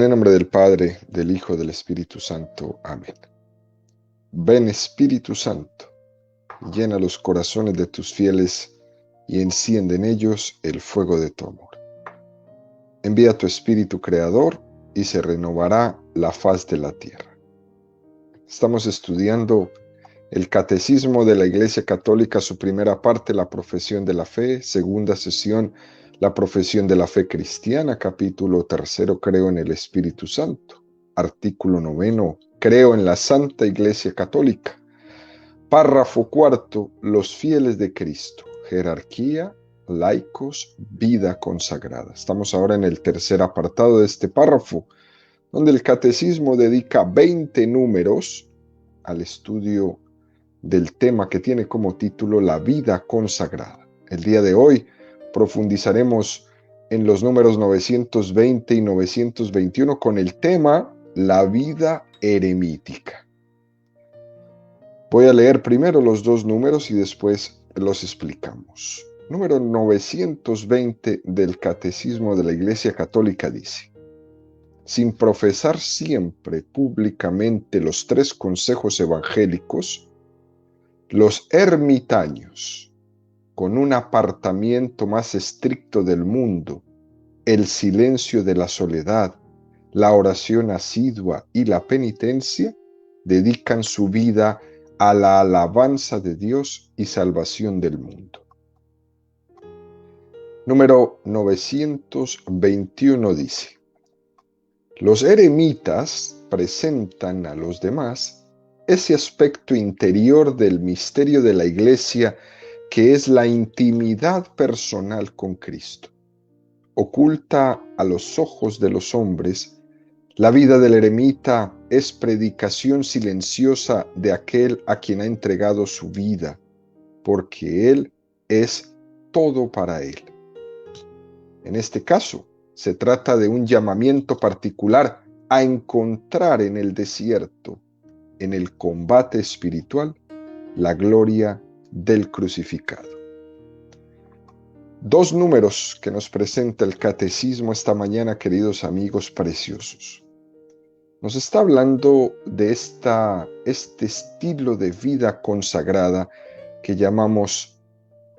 En el nombre del Padre, del Hijo, del Espíritu Santo. Amén. Ven Espíritu Santo, llena los corazones de tus fieles y enciende en ellos el fuego de tu amor. Envía tu Espíritu Creador y se renovará la faz de la tierra. Estamos estudiando el Catecismo de la Iglesia Católica, su primera parte, la profesión de la fe, segunda sesión, la profesión de la fe cristiana, capítulo 3, creo en el Espíritu Santo, artículo 9, creo en la Santa Iglesia Católica, párrafo 4, los fieles de Cristo, jerarquía, laicos, vida consagrada. Estamos ahora en el tercer apartado de este párrafo, donde el Catecismo dedica 20 números al estudio del tema que tiene como título la vida consagrada. El día de hoy profundizaremos en los números 920 y 921 con el tema la vida eremítica. Voy a leer primero los dos números y después los explicamos. Número 920 del Catecismo de la Iglesia Católica dice: sin profesar siempre públicamente los tres consejos evangélicos, los ermitaños, con un apartamiento más estricto del mundo, el silencio de la soledad, la oración asidua y la penitencia, dedican su vida a la alabanza de Dios y salvación del mundo. Número 921 dice: los eremitas presentan a los demás ese aspecto interior del misterio de la Iglesia que es la intimidad personal con Cristo. Oculta a los ojos de los hombres, la vida del eremita es predicación silenciosa de aquel a quien ha entregado su vida, porque Él es todo para Él. En este caso, se trata de un llamamiento particular a encontrar en el desierto, en el combate espiritual, la gloria del crucificado. Dos números que nos presenta el Catecismo esta mañana, queridos amigos preciosos. Nos está hablando de este estilo de vida consagrada que llamamos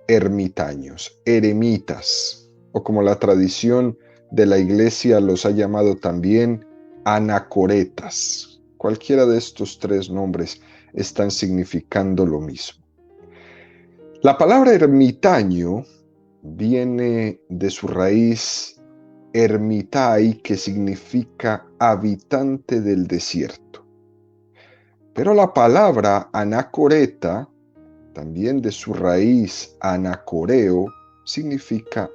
ermitaños, eremitas, o como la tradición de la Iglesia los ha llamado también, anacoretas. Cualquiera de estos tres nombres están significando lo mismo. La palabra ermitaño viene de su raíz ermitai, que significa habitante del desierto. Pero la palabra anacoreta, también de su raíz anacoreo, significa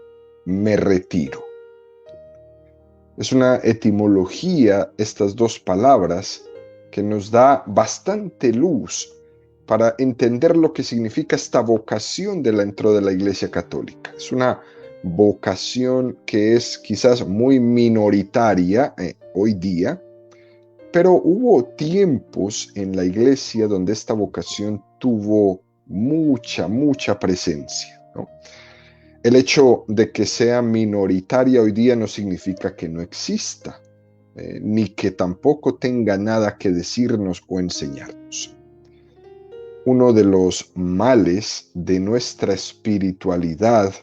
me retiro. Es una etimología, estas dos palabras, que nos da bastante luz para entender lo que significa esta vocación dentro de la Iglesia Católica. Es una vocación que es quizás muy minoritaria hoy día, pero hubo tiempos en la Iglesia donde esta vocación tuvo mucha presencia, ¿no? El hecho de que sea minoritaria hoy día no significa que no exista, ni que tampoco tenga nada que decirnos o enseñarnos. Uno de los males de nuestra espiritualidad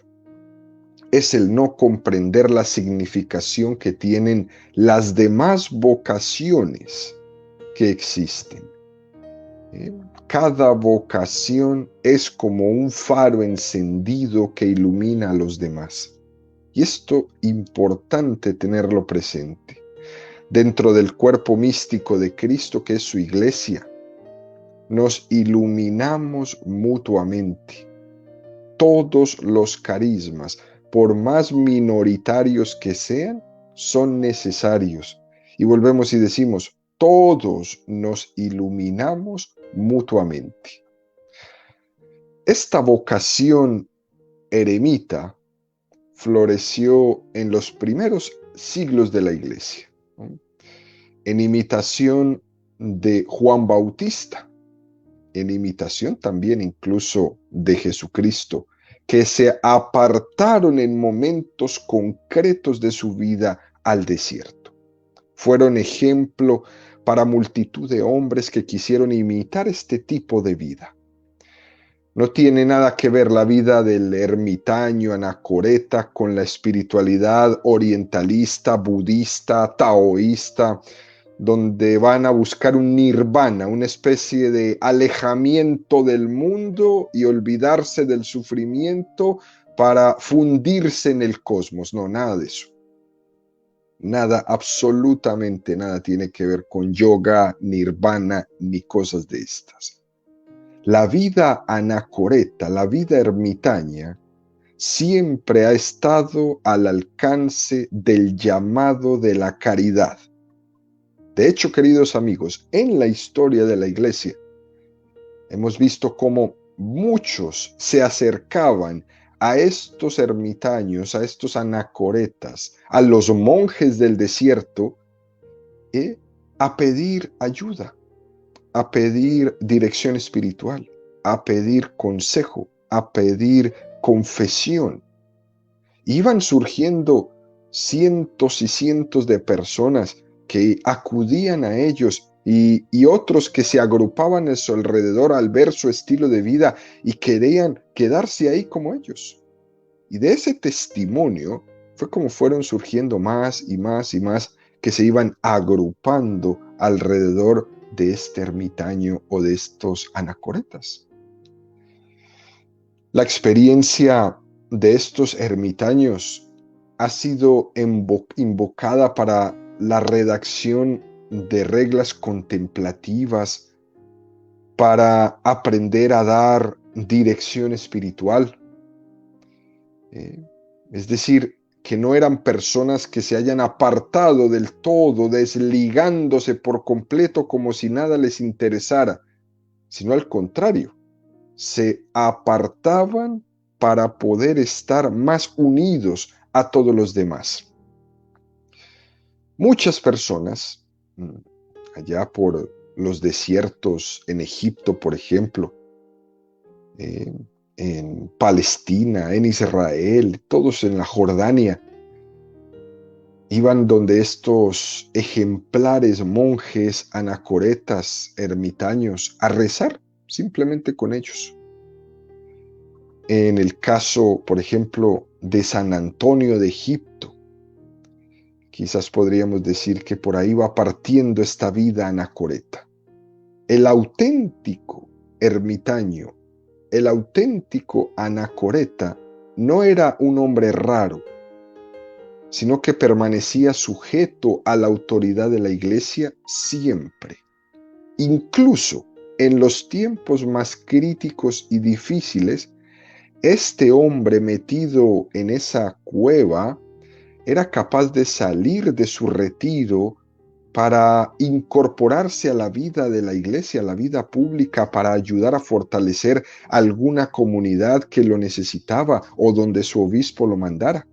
es el no comprender la significación que tienen las demás vocaciones que existen. Cada vocación es como un faro encendido que ilumina a los demás. Y esto es importante tenerlo presente. Dentro del cuerpo místico de Cristo, que es su Iglesia, nos iluminamos mutuamente. Todos los carismas, por más minoritarios que sean, son necesarios. Y volvemos y decimos, todos nos iluminamos mutuamente. Esta vocación eremita floreció en los primeros siglos de la Iglesia, ¿no? En imitación de Juan Bautista, en imitación también incluso de Jesucristo, que se apartaron en momentos concretos de su vida al desierto. Fueron ejemplo para multitud de hombres que quisieron imitar este tipo de vida. No tiene nada que ver la vida del ermitaño anacoreta con la espiritualidad orientalista, budista, taoísta, donde van a buscar un nirvana, una especie de alejamiento del mundo y olvidarse del sufrimiento para fundirse en el cosmos. No, nada de eso. Nada, absolutamente nada tiene que ver con yoga, nirvana, ni cosas de estas. La vida anacoreta, la vida ermitaña, siempre ha estado al alcance del llamado de la caridad. De hecho, queridos amigos, en la historia de la Iglesia, hemos visto cómo muchos se acercaban a estos ermitaños, a estos anacoretas, a los monjes del desierto, a pedir ayuda, a pedir dirección espiritual, a pedir consejo, a pedir confesión. Iban surgiendo cientos y cientos de personas que acudían a ellos y otros que se agrupaban a su alrededor al ver su estilo de vida y querían quedarse ahí como ellos. Y de ese testimonio fue como fueron surgiendo más y más y más que se iban agrupando alrededor de este ermitaño o de estos anacoretas. La experiencia de estos ermitaños ha sido invocada para la redacción de reglas contemplativas, para aprender a dar dirección espiritual. Es decir, que no eran personas que se hayan apartado del todo, desligándose por completo como si nada les interesara, sino al contrario, se apartaban para poder estar más unidos a todos los demás. Muchas personas, allá por los desiertos en Egipto, por ejemplo, en Palestina, en Israel, todos en la Jordania, iban donde estos ejemplares monjes, anacoretas, ermitaños, a rezar simplemente con ellos. En el caso, por ejemplo, de San Antonio de Egipto, quizás podríamos decir que por ahí va partiendo esta vida anacoreta. El auténtico ermitaño, el auténtico anacoreta, no era un hombre raro, sino que permanecía sujeto a la autoridad de la Iglesia siempre. Incluso en los tiempos más críticos y difíciles, este hombre metido en esa cueva era capaz de salir de su retiro para incorporarse a la vida de la iglesia, a la vida pública, para ayudar a fortalecer alguna comunidad que lo necesitaba o donde su obispo lo mandara.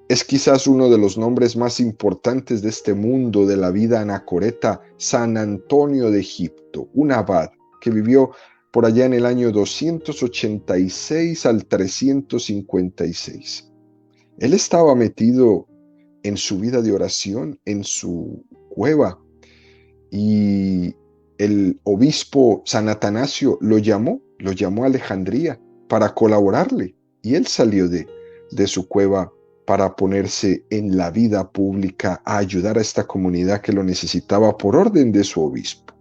Es quizás uno de los nombres más importantes de este mundo de la vida anacoreta, San Antonio de Egipto, un abad que vivió por allá en el año 286 al 356. Él estaba metido en su vida de oración, en su cueva, y el obispo San Atanasio lo llamó a Alejandría para colaborarle, y él salió de su cueva para ponerse en la vida pública a ayudar a esta comunidad que lo necesitaba por orden de su obispo.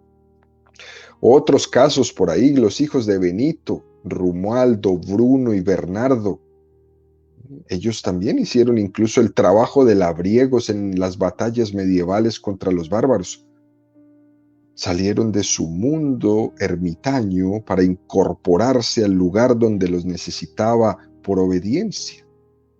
Otros casos por ahí, los hijos de Benito, Romualdo, Bruno y Bernardo, ellos también hicieron incluso el trabajo de labriegos en las batallas medievales contra los bárbaros. Salieron de su mundo ermitaño para incorporarse al lugar donde los necesitaba por obediencia.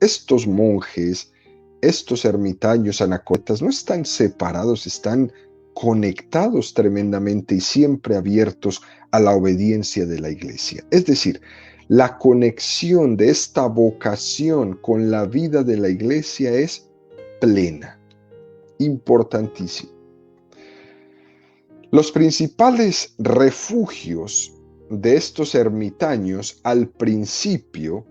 Estos monjes, estos ermitaños anacoretas no están separados, están conectados tremendamente y siempre abiertos a la obediencia de la iglesia. Es decir, la conexión de esta vocación con la vida de la iglesia es plena, importantísimo. Los principales refugios de estos ermitaños al principio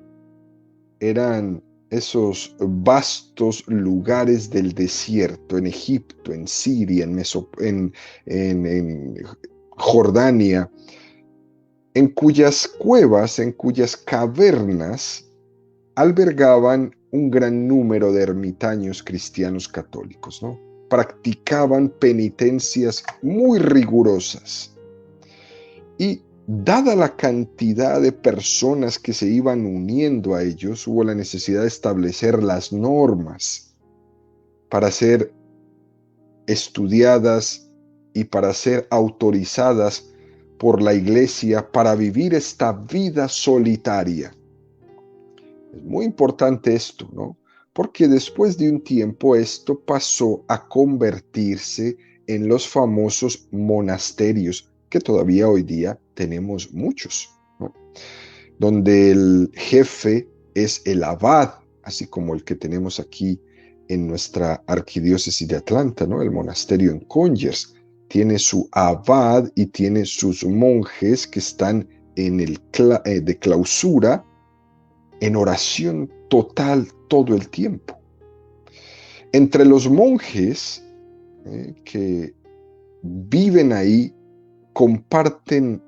eran esos vastos lugares del desierto, en Egipto, en Siria, en Jordania, en cuyas cuevas, en cuyas cavernas albergaban un gran número de ermitaños cristianos católicos, ¿no? Practicaban penitencias muy rigurosas. Y dada la cantidad de personas que se iban uniendo a ellos, hubo la necesidad de establecer las normas para ser estudiadas y para ser autorizadas por la Iglesia para vivir esta vida solitaria. Es muy importante esto, ¿no? Porque después de un tiempo esto pasó a convertirse en los famosos monasterios, que todavía hoy día tenemos muchos, ¿no? Donde el jefe es el abad, así como el que tenemos aquí en nuestra arquidiócesis de Atlanta, ¿no? El monasterio en Conyers tiene su abad y tiene sus monjes que están en de clausura, en oración total todo el tiempo. Entre los monjes que viven ahí, comparten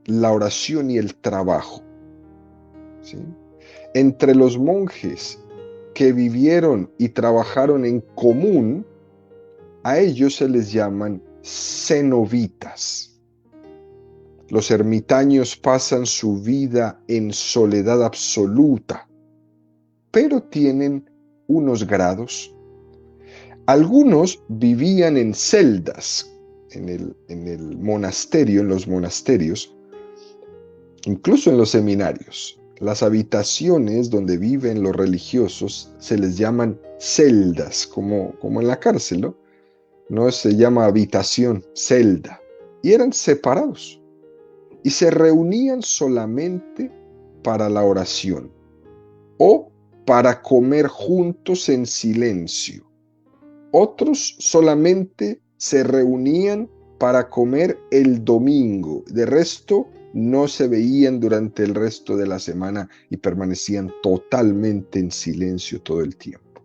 la oración y el trabajo, ¿sí? Entre los monjes que vivieron y trabajaron en común, a ellos se les llaman cenobitas. Los ermitaños pasan su vida en soledad absoluta, pero tienen unos grados. Algunos vivían en celdas en el monasterio, en los monasterios, incluso en los seminarios. Las habitaciones donde viven los religiosos se les llaman celdas, como en la cárcel, ¿no? No se llama habitación, celda. Y eran separados. Y se reunían solamente para la oración o para comer juntos en silencio. Otros solamente se reunían para comer el domingo. De resto, no se veían durante el resto de la semana y permanecían totalmente en silencio todo el tiempo.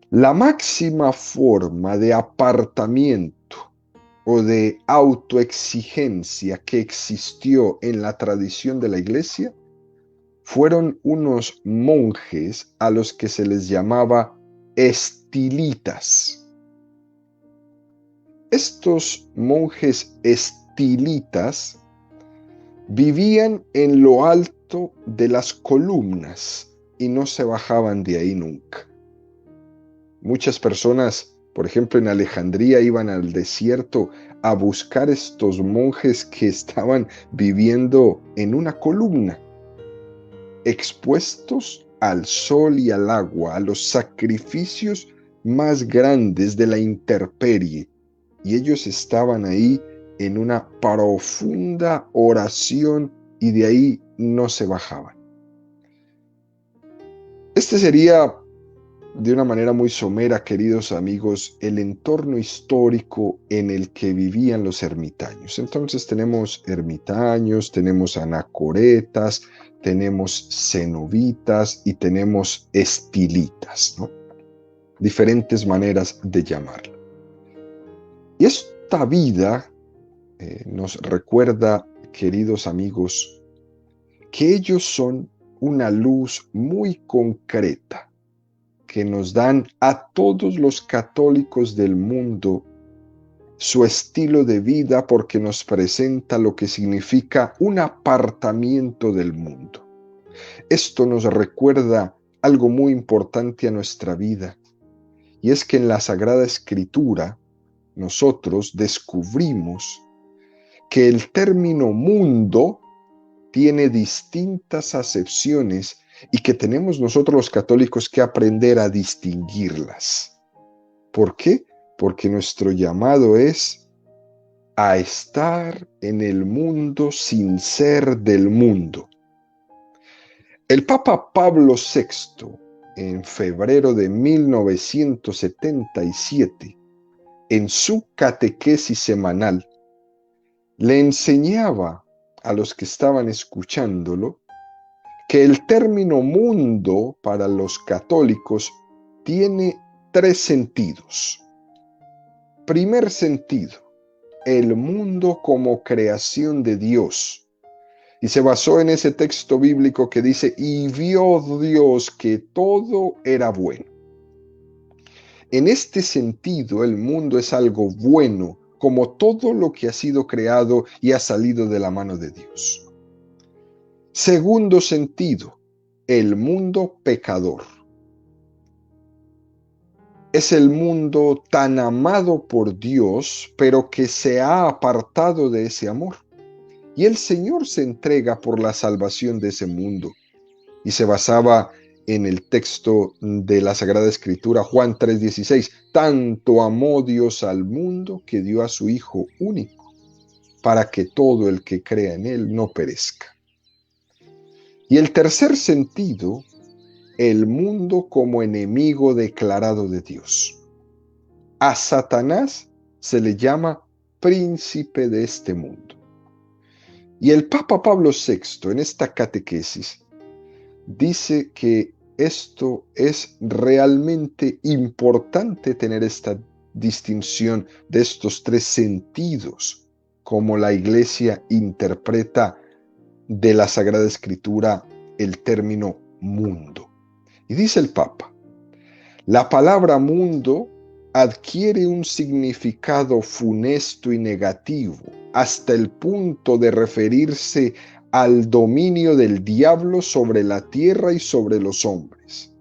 La máxima forma de apartamiento o de autoexigencia que existió en la tradición de la Iglesia fueron unos monjes a los que se les llamaba estilitas. Estos monjes estilitas vivían en lo alto de las columnas y no se bajaban de ahí nunca. Muchas personas, por ejemplo en Alejandría, iban al desierto a buscar estos monjes que estaban viviendo en una columna, expuestos al sol y al agua, a los sacrificios más grandes de la intemperie. Y ellos estaban ahí en una profunda oración y de ahí no se bajaban. Este sería, de una manera muy somera, queridos amigos, el entorno histórico en el que vivían los ermitaños. Entonces tenemos ermitaños, tenemos anacoretas, tenemos cenobitas y tenemos estilitas, ¿no? Diferentes maneras de llamarlo. Y esta vida nos recuerda, queridos amigos, que ellos son una luz muy concreta que nos dan a todos los católicos del mundo su estilo de vida, porque nos presenta lo que significa un apartamiento del mundo. Esto nos recuerda algo muy importante a nuestra vida, y es que en la Sagrada Escritura nosotros descubrimos que el término mundo tiene distintas acepciones y que tenemos nosotros los católicos que aprender a distinguirlas. ¿Por qué? Porque nuestro llamado es a estar en el mundo sin ser del mundo. El Papa Pablo VI, en febrero de 1977, en su catequesis semanal, le enseñaba a los que estaban escuchándolo que el término mundo para los católicos tiene tres sentidos. Primer sentido, el mundo como creación de Dios. Y se basó en ese texto bíblico que dice, y vio Dios que todo era bueno. En este sentido, el mundo es algo bueno, como todo lo que ha sido creado y ha salido de la mano de Dios. Segundo sentido, el mundo pecador. Es el mundo tan amado por Dios, pero que se ha apartado de ese amor. Y el Señor se entrega por la salvación de ese mundo. Y se basaba en el texto de la Sagrada Escritura, Juan 3:16. Tanto amó Dios al mundo que dio a su Hijo único, para que todo el que crea en Él no perezca. Y el tercer sentido, el mundo como enemigo declarado de Dios. A Satanás se le llama príncipe de este mundo. Y el Papa Pablo VI en esta catequesis dice que esto es realmente importante tener esta distinción de estos tres sentidos, como la Iglesia interpreta de la Sagrada Escritura el término mundo. Y dice el Papa, la palabra mundo adquiere un significado funesto y negativo hasta el punto de referirse al dominio del diablo sobre la tierra y sobre los hombres.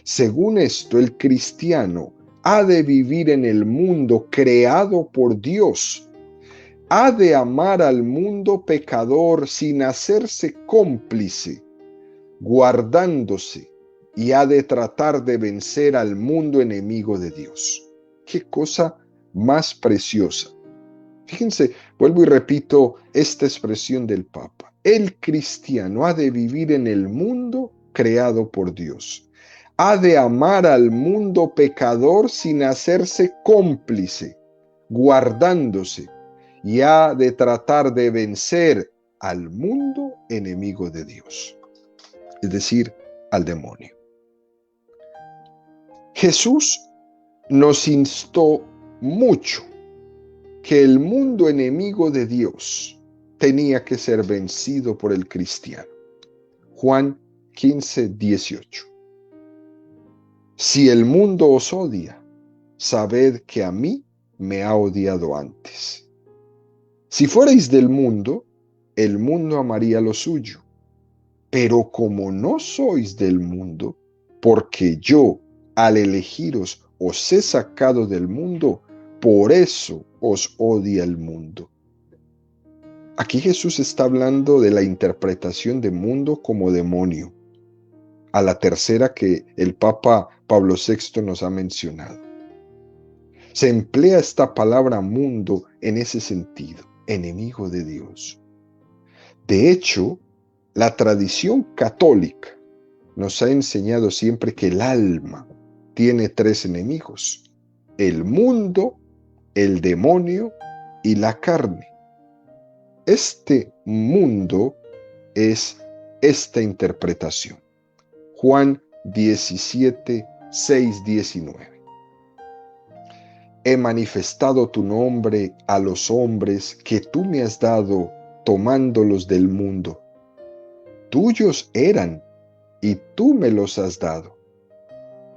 Según esto, el cristiano ha de vivir en el mundo creado por Dios. Ha de amar al mundo pecador sin hacerse cómplice, guardándose, y ha de tratar de vencer al mundo enemigo de Dios. ¡Qué cosa más preciosa! Fíjense, vuelvo y repito esta expresión del Papa. El cristiano ha de vivir en el mundo creado por Dios. Ha de amar al mundo pecador sin hacerse cómplice, guardándose, y ha de tratar de vencer al mundo enemigo de Dios, es decir, al demonio. Jesús nos instó mucho que el mundo enemigo de Dios tenía que ser vencido por el cristiano. Juan 15:18. Si el mundo os odia, sabed que a mí me ha odiado antes. Si fuerais del mundo, el mundo amaría lo suyo. Pero como no sois del mundo, porque yo, al elegiros, os he sacado del mundo, por eso os odia el mundo. Aquí Jesús está hablando de la interpretación de mundo como demonio, a la tercera que el Papa Pablo VI nos ha mencionado. Se emplea esta palabra mundo en ese sentido, enemigo de Dios. De hecho, la tradición católica nos ha enseñado siempre que el alma tiene tres enemigos: el mundo, el demonio y la carne. Este mundo es esta interpretación. Juan 17:6-19. He manifestado tu nombre a los hombres que tú me has dado, tomándolos del mundo. Tuyos eran, y tú me los has dado,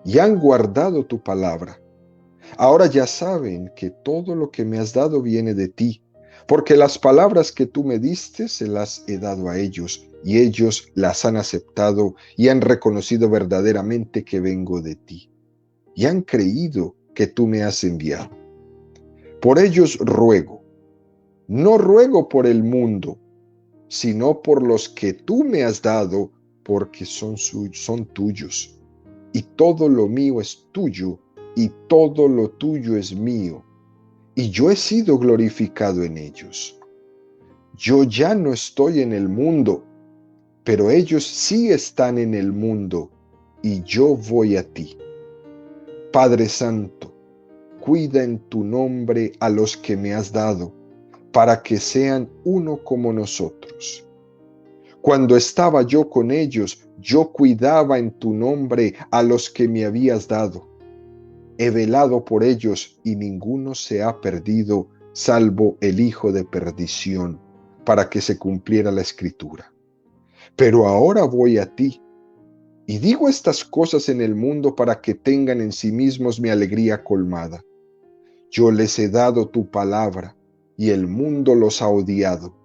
y han guardado tu palabra. Ahora ya saben que todo lo que me has dado viene de ti, porque las palabras que tú me diste se las he dado a ellos, y ellos las han aceptado y han reconocido verdaderamente que vengo de ti, y han creído que tú me has enviado. Por ellos ruego, no ruego por el mundo, sino por los que tú me has dado, porque son tuyos, y todo lo mío es tuyo, y todo lo tuyo es mío, y yo he sido glorificado en ellos. Yo ya no estoy en el mundo, pero ellos sí están en el mundo, y yo voy a ti. Padre Santo, cuida en tu nombre a los que me has dado, para que sean uno como nosotros. Cuando estaba yo con ellos, yo cuidaba en tu nombre a los que me habías dado. He velado por ellos y ninguno se ha perdido, salvo el hijo de perdición, para que se cumpliera la escritura. Pero ahora voy a ti, y digo estas cosas en el mundo para que tengan en sí mismos mi alegría colmada. Yo les he dado tu palabra, y el mundo los ha odiado,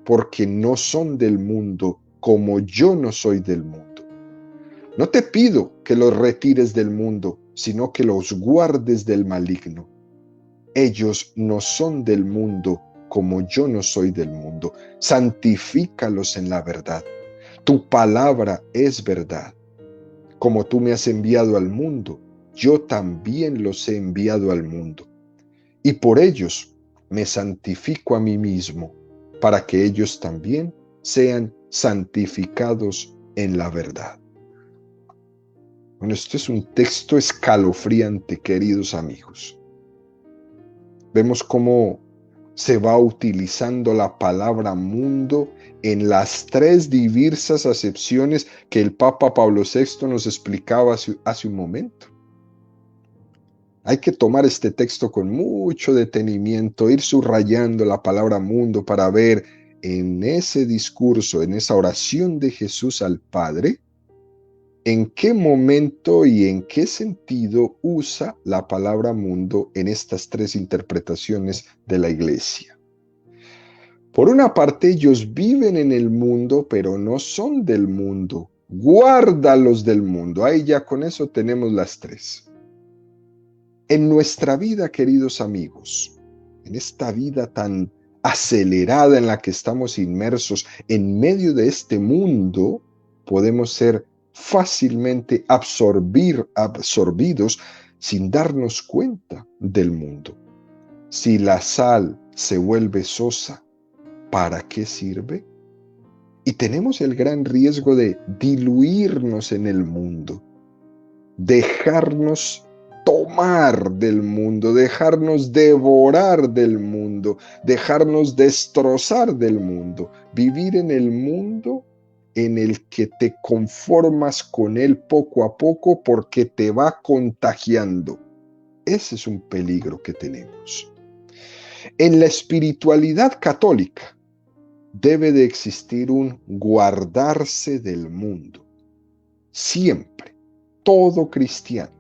porque no son del mundo, como yo no soy del mundo. No te pido que los retires del mundo, sino que los guardes del maligno. Ellos no son del mundo, como yo no soy del mundo. Santifícalos en la verdad. Tu palabra es verdad. Como tú me has enviado al mundo, yo también los he enviado al mundo. Y por ellos me santifico a mí mismo, para que ellos también sean santificados en la verdad. Bueno, esto es un texto escalofriante, queridos amigos. Vemos cómo se va utilizando la palabra mundo en las tres diversas acepciones que el Papa Pablo VI nos explicaba hace un momento. Hay que tomar este texto con mucho detenimiento, ir subrayando la palabra mundo para ver en ese discurso, en esa oración de Jesús al Padre, en qué momento y en qué sentido usa la palabra mundo en estas tres interpretaciones de la Iglesia. Por una parte, ellos viven en el mundo, pero no son del mundo. Guárdalos del mundo. Ahí ya con eso tenemos las tres. En nuestra vida, queridos amigos, en esta vida tan acelerada en la que estamos inmersos, en medio de este mundo, podemos ser fácilmente absorbidos sin darnos cuenta del mundo. Si la sal se vuelve sosa, ¿para qué sirve? Y tenemos el gran riesgo de diluirnos en el mundo, dejarnos tomar del mundo, dejarnos devorar del mundo, dejarnos destrozar del mundo, vivir en el mundo en el que te conformas con él poco a poco porque te va contagiando. Ese es un peligro que tenemos. En la espiritualidad católica debe de existir un guardarse del mundo. Siempre, todo cristiano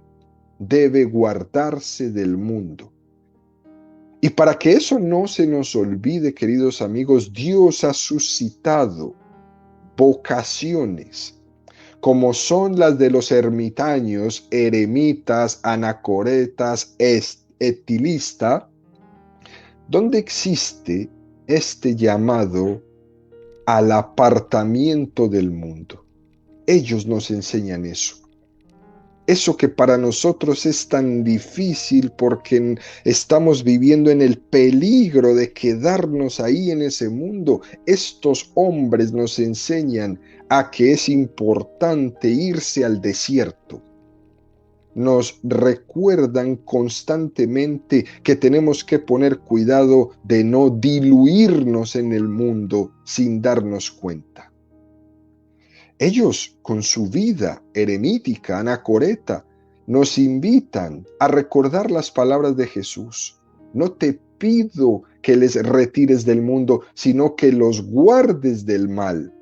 debe guardarse del mundo. Y para que eso no se nos olvide, queridos amigos, Dios ha suscitado vocaciones, como son las de los ermitaños, eremitas, anacoretas, etilista, donde existe este llamado al apartamiento del mundo. Ellos nos enseñan eso. Eso que para nosotros es tan difícil porque estamos viviendo en el peligro de quedarnos ahí en ese mundo. Estos hombres nos enseñan a que es importante irse al desierto. Nos recuerdan constantemente que tenemos que poner cuidado de no diluirnos en el mundo sin darnos cuenta. Ellos, con su vida eremítica, anacoreta, nos invitan a recordar las palabras de Jesús. No te pido que les retires del mundo, sino que los guardes del mal.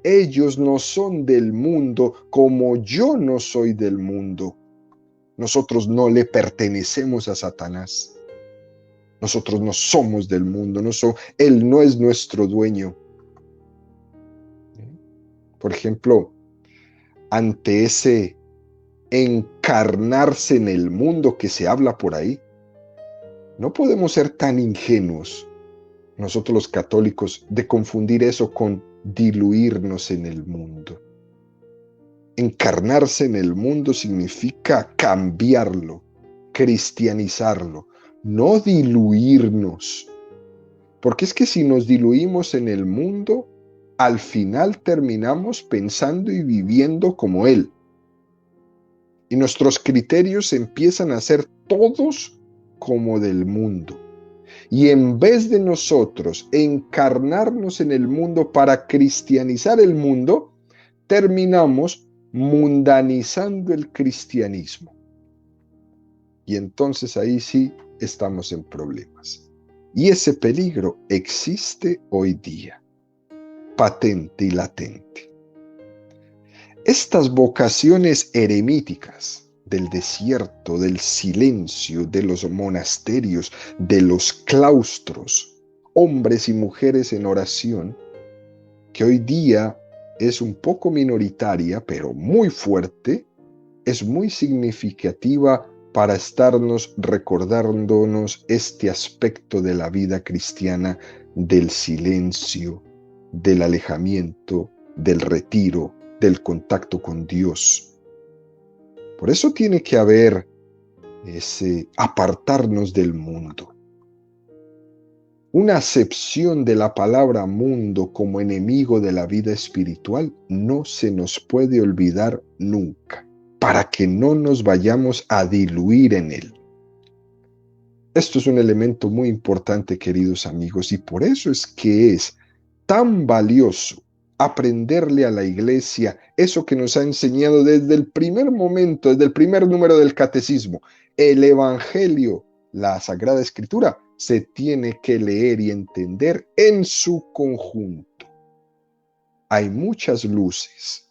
Ellos no son del mundo como yo no soy del mundo. Nosotros no le pertenecemos a Satanás. Nosotros no somos del mundo. Él no es nuestro dueño. Por ejemplo, ante ese encarnarse en el mundo que se habla por ahí, no podemos ser tan ingenuos, nosotros los católicos, de confundir eso con diluirnos en el mundo. Encarnarse en el mundo significa cambiarlo, cristianizarlo, no diluirnos. Porque es que si nos diluimos en el mundo, al final terminamos pensando y viviendo como Él. Y nuestros criterios empiezan a ser todos como del mundo. Y en vez de nosotros encarnarnos en el mundo para cristianizar el mundo, terminamos mundanizando el cristianismo. Y entonces ahí sí estamos en problemas. Y ese peligro existe hoy día, patente y latente. Estas vocaciones eremíticas del desierto, del silencio, de los monasterios, de los claustros, hombres y mujeres en oración, que hoy día es un poco minoritaria, pero muy fuerte, es muy significativa para estarnos recordándonos este aspecto de la vida cristiana, del silencio, del alejamiento, del retiro, del contacto con Dios. Por eso tiene que haber ese apartarnos del mundo. Una acepción de la palabra mundo como enemigo de la vida espiritual no se nos puede olvidar nunca, para que no nos vayamos a diluir en él. Esto es un elemento muy importante, queridos amigos, y por eso es que es tan valioso aprenderle a la Iglesia eso que nos ha enseñado desde el primer momento, desde el primer número del Catecismo. El Evangelio, la Sagrada Escritura, se tiene que leer y entender en su conjunto. Hay muchas luces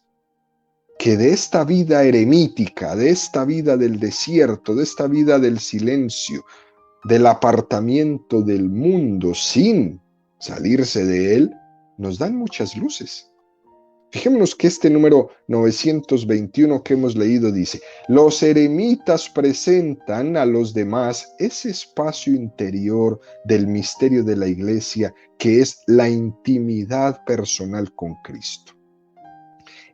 que de esta vida eremítica, de esta vida del desierto, de esta vida del silencio, del apartamiento del mundo sin salirse de él, nos dan muchas luces. Fijémonos que este número 921 que hemos leído dice: los eremitas presentan a los demás ese espacio interior del misterio de la Iglesia que es la intimidad personal con Cristo.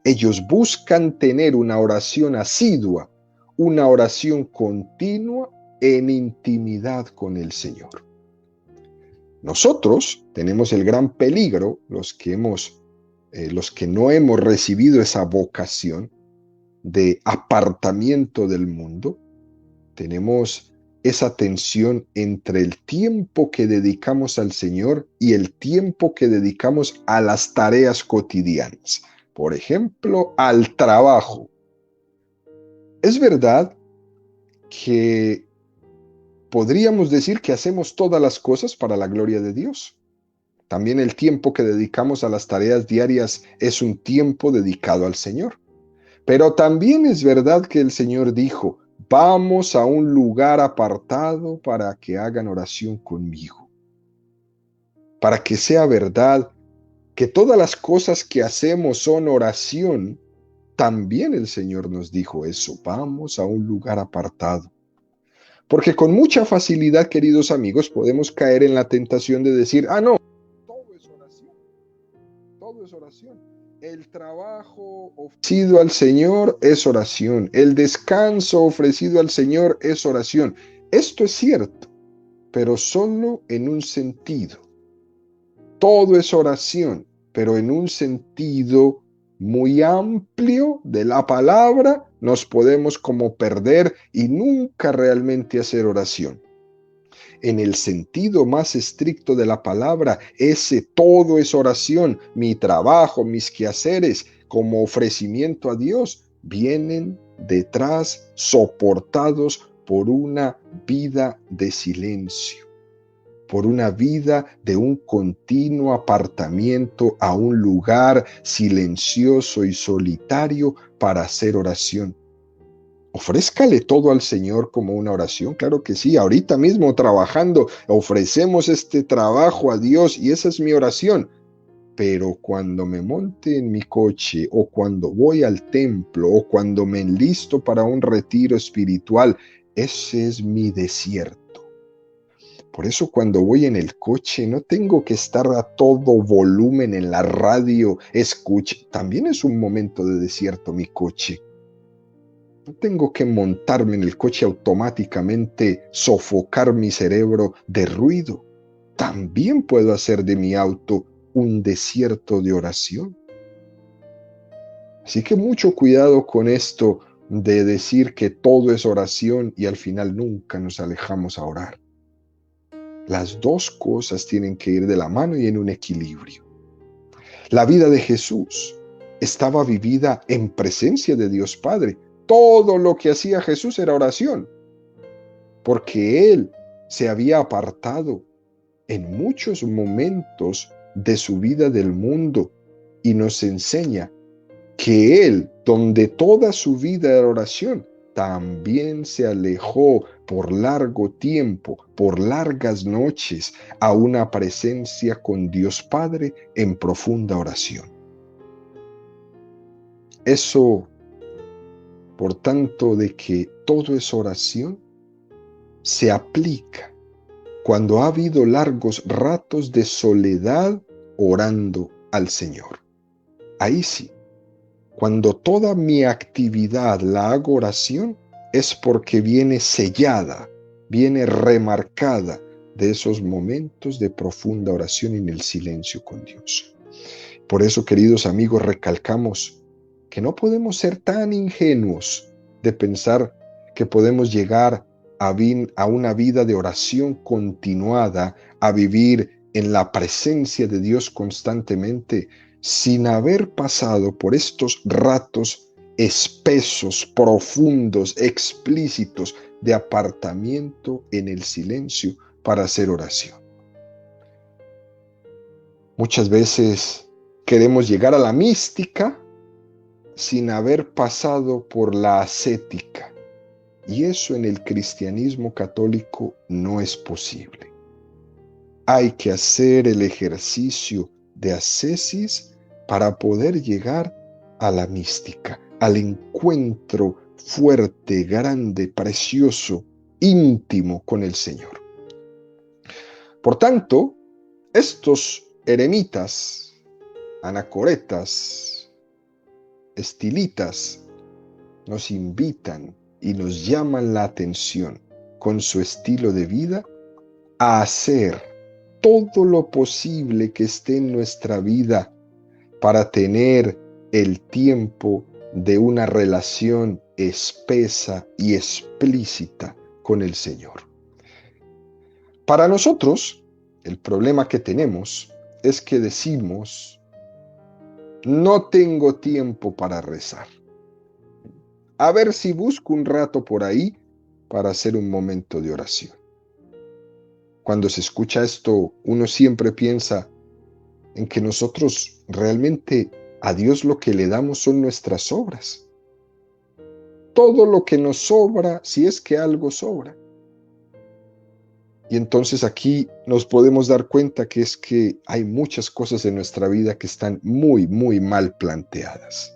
Ellos buscan tener una oración asidua, una oración continua en intimidad con el Señor. Nosotros tenemos el gran peligro, los que no hemos recibido esa vocación de apartamiento del mundo, tenemos esa tensión entre el tiempo que dedicamos al Señor y el tiempo que dedicamos a las tareas cotidianas. Por ejemplo, al trabajo. Es verdad que podríamos decir que hacemos todas las cosas para la gloria de Dios. También el tiempo que dedicamos a las tareas diarias es un tiempo dedicado al Señor. Pero también es verdad que el Señor dijo: vamos a un lugar apartado para que hagan oración conmigo. Para que sea verdad que todas las cosas que hacemos son oración, también el Señor nos dijo eso: vamos a un lugar apartado. Porque con mucha facilidad, queridos amigos, podemos caer en la tentación de decir: no, todo es oración, todo es oración. El trabajo ofrecido al Señor es oración, el descanso ofrecido al Señor es oración. Esto es cierto, pero solo en un sentido. Todo es oración, pero en un sentido muy amplio de la palabra nos podemos como perder y nunca realmente hacer oración. En el sentido más estricto de la palabra, ese todo es oración. Mi trabajo, mis quehaceres como ofrecimiento a Dios vienen detrás, soportados por una vida de silencio, por una vida de un continuo apartamiento a un lugar silencioso y solitario para hacer oración. Ofrézcale todo al Señor como una oración, claro que sí. Ahorita mismo trabajando, ofrecemos este trabajo a Dios y esa es mi oración. Pero cuando me monte en mi coche o cuando voy al templo o cuando me enlisto para un retiro espiritual, ese es mi desierto. Por eso cuando voy en el coche no tengo que estar a todo volumen en la radio, escuche. También es un momento de desierto mi coche. No tengo que montarme en el coche automáticamente, sofocar mi cerebro de ruido. También puedo hacer de mi auto un desierto de oración. Así que mucho cuidado con esto de decir que todo es oración y al final nunca nos alejamos a orar. Las dos cosas tienen que ir de la mano y en un equilibrio. La vida de Jesús estaba vivida en presencia de Dios Padre. Todo lo que hacía Jesús era oración, porque Él se había apartado en muchos momentos de su vida del mundo y nos enseña que Él, donde toda su vida era oración, también se alejó por largo tiempo, por largas noches, a una presencia con Dios Padre en profunda oración. Eso, por tanto, de que todo es oración, se aplica cuando ha habido largos ratos de soledad orando al Señor. Ahí sí, cuando toda mi actividad la hago oración, es porque viene sellada, viene remarcada de esos momentos de profunda oración en el silencio con Dios. Por eso, queridos amigos, recalcamos que no podemos ser tan ingenuos de pensar que podemos llegar a una vida de oración continuada, a vivir en la presencia de Dios constantemente, sin haber pasado por estos ratos espesos, profundos, explícitos de apartamiento en el silencio para hacer oración. Muchas veces queremos llegar a la mística sin haber pasado por la ascética, y eso en el cristianismo católico no es posible. Hay que hacer el ejercicio de ascesis para poder llegar a la mística, al encuentro fuerte, grande, precioso, íntimo con el Señor. Por tanto, estos eremitas, anacoretas, estilitas, nos invitan y nos llaman la atención con su estilo de vida a hacer todo lo posible que esté en nuestra vida para tener el tiempo de una relación espesa y explícita con el Señor. Para nosotros, el problema que tenemos es que decimos: no tengo tiempo para rezar. A ver si busco un rato por ahí para hacer un momento de oración. Cuando se escucha esto, uno siempre piensa en que nosotros realmente a Dios lo que le damos son nuestras obras. Todo lo que nos sobra, si es que algo sobra. Y entonces aquí nos podemos dar cuenta que es que hay muchas cosas en nuestra vida que están muy, muy mal planteadas.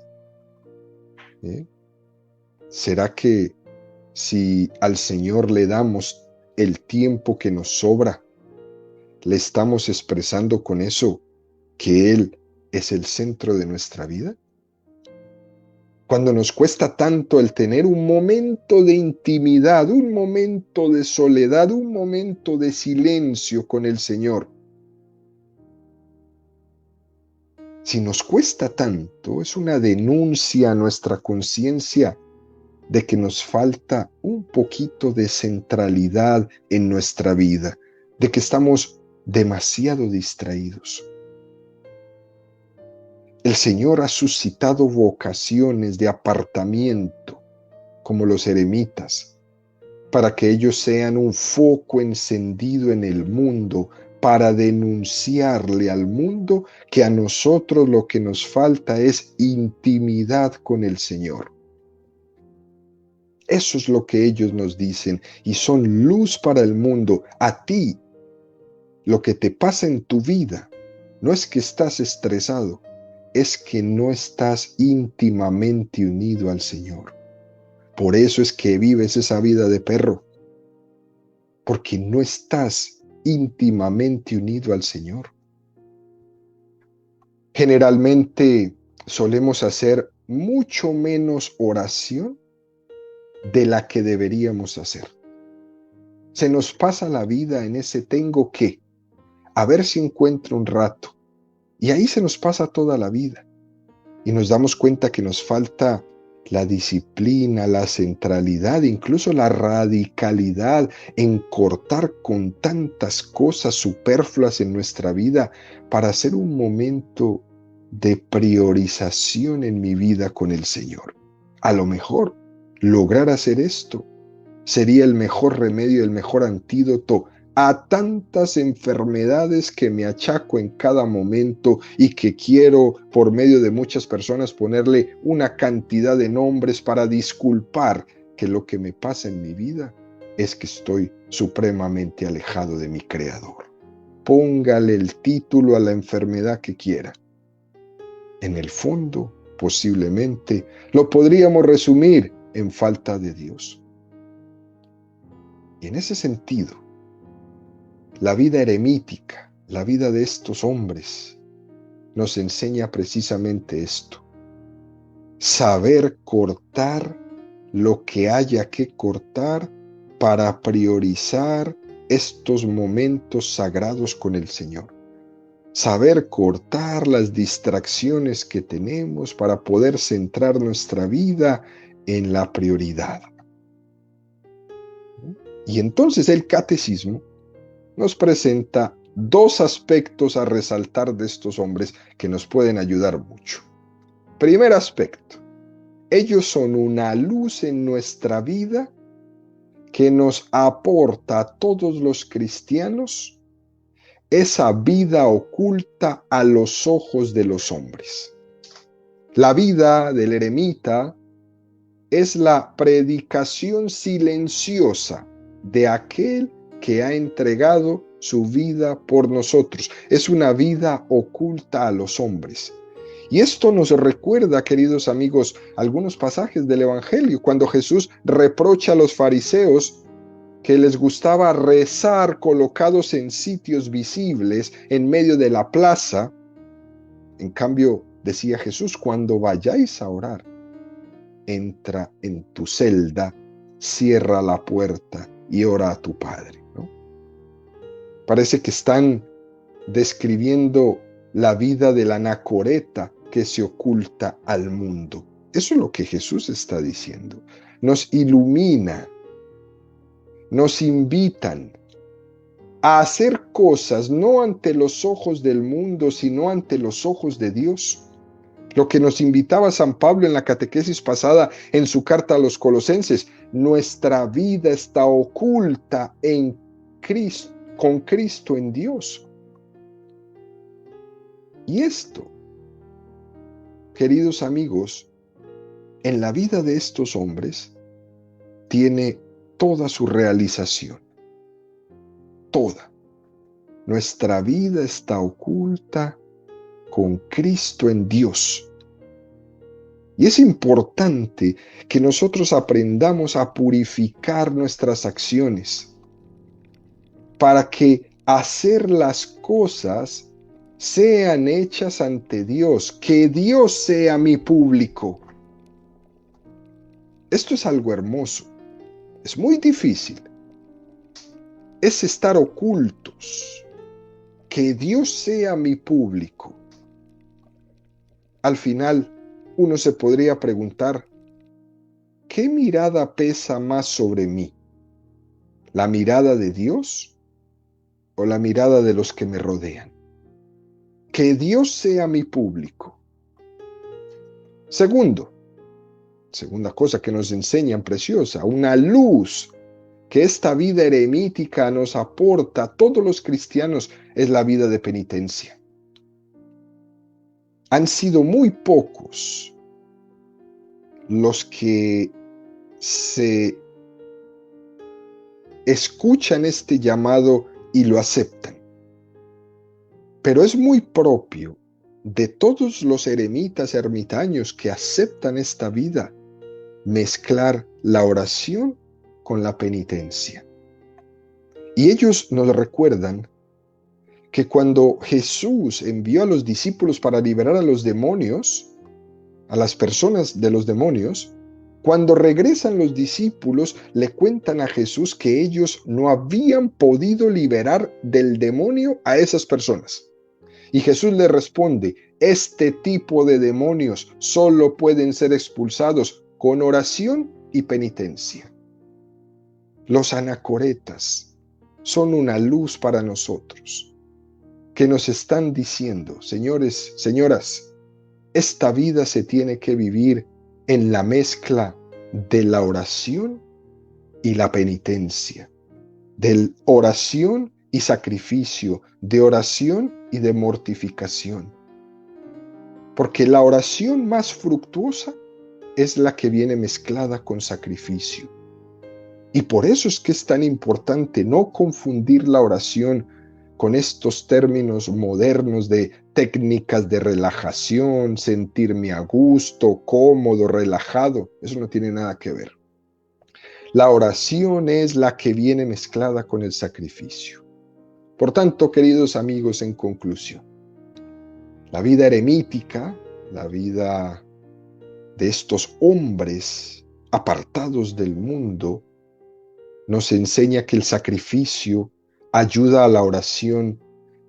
¿Será que si al Señor le damos el tiempo que nos sobra, le estamos expresando con eso que Él es el centro de nuestra vida? Cuando nos cuesta tanto el tener un momento de intimidad, un momento de soledad, un momento de silencio con el Señor. Si nos cuesta tanto, es una denuncia a nuestra conciencia de que nos falta un poquito de centralidad en nuestra vida, de que estamos demasiado distraídos. El Señor ha suscitado vocaciones de apartamiento, como los eremitas, para que ellos sean un foco encendido en el mundo, para denunciarle al mundo que a nosotros lo que nos falta es intimidad con el Señor. Eso es lo que ellos nos dicen y son luz para el mundo. A ti, lo que te pasa en tu vida no es que estás estresado, es que no estás íntimamente unido al Señor. Por eso es que vives esa vida de perro, porque no estás íntimamente unido al Señor. Generalmente solemos hacer mucho menos oración de la que deberíamos hacer. Se nos pasa la vida en ese tengo que, a ver si encuentro un rato. Y ahí se nos pasa toda la vida. Y nos damos cuenta que nos falta la disciplina, la centralidad, incluso la radicalidad en cortar con tantas cosas superfluas en nuestra vida para hacer un momento de priorización en mi vida con el Señor. A lo mejor lograr hacer esto sería el mejor remedio, el mejor antídoto a tantas enfermedades que me achaco en cada momento y que quiero, por medio de muchas personas, ponerle una cantidad de nombres para disculpar que lo que me pasa en mi vida es que estoy supremamente alejado de mi Creador. Póngale el título a la enfermedad que quiera. En el fondo, posiblemente, lo podríamos resumir en falta de Dios. Y en ese sentido, la vida eremítica, la vida de estos hombres, nos enseña precisamente esto. Saber cortar lo que haya que cortar para priorizar estos momentos sagrados con el Señor. Saber cortar las distracciones que tenemos para poder centrar nuestra vida en la prioridad. Y entonces el catecismo nos presenta dos aspectos a resaltar de estos hombres que nos pueden ayudar mucho. Primer aspecto, ellos son una luz en nuestra vida que nos aporta a todos los cristianos esa vida oculta a los ojos de los hombres. La vida del eremita es la predicación silenciosa de aquel que ha entregado su vida por nosotros. Es una vida oculta a los hombres. Y esto nos recuerda, queridos amigos, algunos pasajes del Evangelio, cuando Jesús reprocha a los fariseos que les gustaba rezar colocados en sitios visibles en medio de la plaza. En cambio, decía Jesús, cuando vayáis a orar, entra en tu celda, cierra la puerta y ora a tu Padre, ¿no? Parece que están describiendo la vida del anacoreta que se oculta al mundo. Eso es lo que Jesús está diciendo. Nos ilumina, nos invitan a hacer cosas no ante los ojos del mundo, sino ante los ojos de Dios. Lo que nos invitaba San Pablo en la catequesis pasada en su carta a los Colosenses, nuestra vida está oculta en Cristo, con Cristo en Dios. Y esto, queridos amigos, en la vida de estos hombres tiene toda su realización. Toda. Nuestra vida está oculta con Cristo en Dios. Y es importante que nosotros aprendamos a purificar nuestras acciones para que hacer las cosas sean hechas ante Dios, que Dios sea mi público. Esto es algo hermoso, es muy difícil, es estar ocultos, que Dios sea mi público. Al final, uno se podría preguntar, ¿qué mirada pesa más sobre mí? ¿La mirada de Dios o la mirada de los que me rodean? Que Dios sea mi público. Segunda cosa que nos enseñan preciosa, una luz que esta vida eremítica nos aporta a todos los cristianos es la vida de penitencia. Han sido muy pocos los que se escuchan este llamado y lo aceptan. Pero es muy propio de todos los eremitas ermitaños que aceptan esta vida mezclar la oración con la penitencia. Y ellos nos recuerdan que cuando Jesús envió a los discípulos para liberar a los demonios, a las personas de los demonios, cuando regresan los discípulos le cuentan a Jesús que ellos no habían podido liberar del demonio a esas personas. Y Jesús le responde, este tipo de demonios solo pueden ser expulsados con oración y penitencia. Los anacoretas son una luz para nosotros, que nos están diciendo, señores, señoras, esta vida se tiene que vivir en la mezcla de la oración y la penitencia, de oración y sacrificio, de oración y de mortificación. Porque la oración más fructuosa es la que viene mezclada con sacrificio. Y por eso es que es tan importante no confundir la oración con estos términos modernos de técnicas de relajación, sentirme a gusto, cómodo, relajado. Eso no tiene nada que ver. La oración es la que viene mezclada con el sacrificio. Por tanto, queridos amigos, en conclusión, la vida eremítica, la vida de estos hombres apartados del mundo, nos enseña que el sacrificio ayuda a la oración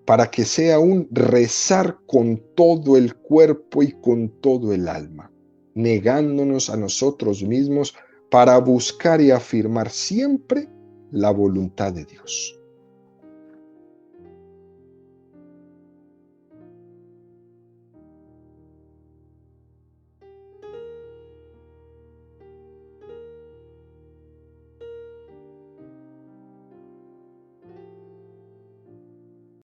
para que sea un rezar con todo el cuerpo y con todo el alma, negándonos a nosotros mismos para buscar y afirmar siempre la voluntad de Dios.